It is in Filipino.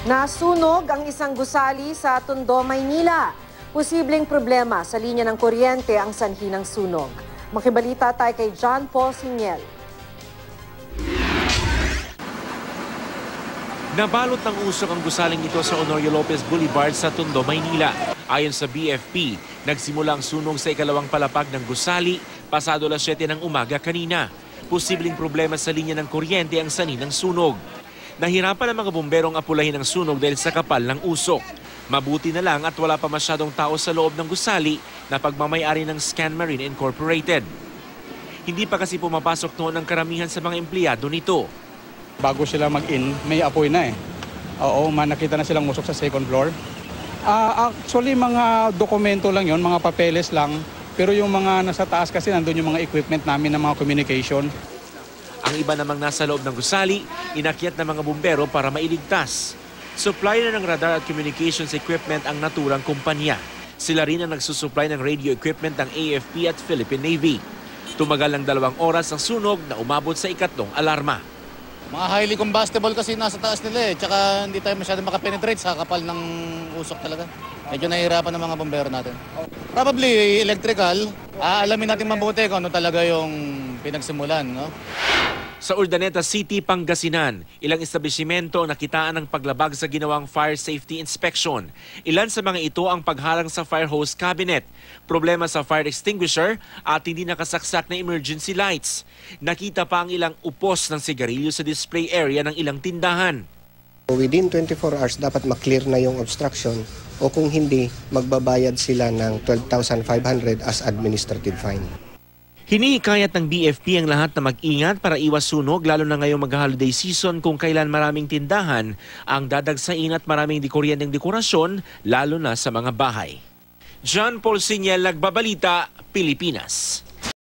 Nasunog ang isang gusali sa Tondo, Maynila. Posibleng problema sa linya ng kuryente ang sanhi ng sunog. Makibalita tayo kay John Paul Siniel. Nabalot ng usok ang gusaling ito sa Honorio Lopez Boulevard sa Tondo, Maynila. Ayon sa BFP, nagsimula ang sunog sa ikalawang palapag ng gusali pasado alas 7 ng umaga kanina. Posibleng problema sa linya ng kuryente ang sanhi ng sunog. Nahirapan ang mga bomberong apulahin ang sunog dahil sa kapal ng usok. Mabuti na lang at wala pa masyadong tao sa loob ng gusali na pagmamayari ng Scan Marine Incorporated. Hindi pa kasi pumapasok noon ang karamihan sa mga empleyado nito. Bago sila mag-in, may apoy na eh. Oo, nakita na silang usok sa second floor. Actually, mga dokumento lang yon, mga papeles lang. Pero yung mga nasa taas kasi nandun yung mga equipment namin ng mga communication. Ang iba namang nasa loob ng gusali, inakyat ng mga bumbero para mailigtas. Supplier na ng radar at communications equipment ang naturang kumpanya. Sila rin ang nagsusupply ng radio equipment ng AFP at Philippine Navy. Tumagal ng 2 oras ang sunog na umabot sa ikatlong alarma. Mga highly combustible kasi nasa taas nila eh. Tsaka hindi tayo masyadong makapenetrate sa kapal ng usok talaga. Medyo nahihirapan ng mga bombero natin. Probably electrical. Alamin natin mabuti kung ano talaga yung pinagsimulan, no? Sa Urdaneta City, Pangasinan, ilang establishmento nakitaan ng paglabag sa ginawang fire safety inspection. Ilan sa mga ito ang pagharang sa fire hose cabinet, problema sa fire extinguisher at hindi nakasaksak na emergency lights. Nakita pa ang ilang upos ng sigarilyo sa display area ng ilang tindahan. Within 24 hours dapat maklear na yung obstruction o kung hindi, magbabayad sila ng 12,500 as administrative fine. Hinihikayat ng BFP ang lahat na mag-ingat para iwas sunog lalo na ngayong mag-holiday season kung kailan maraming tindahan ang dadagsain at maraming kuryenteng dekorasyon lalo na sa mga bahay. John Paul Siniel, Nagbabalita, Pilipinas.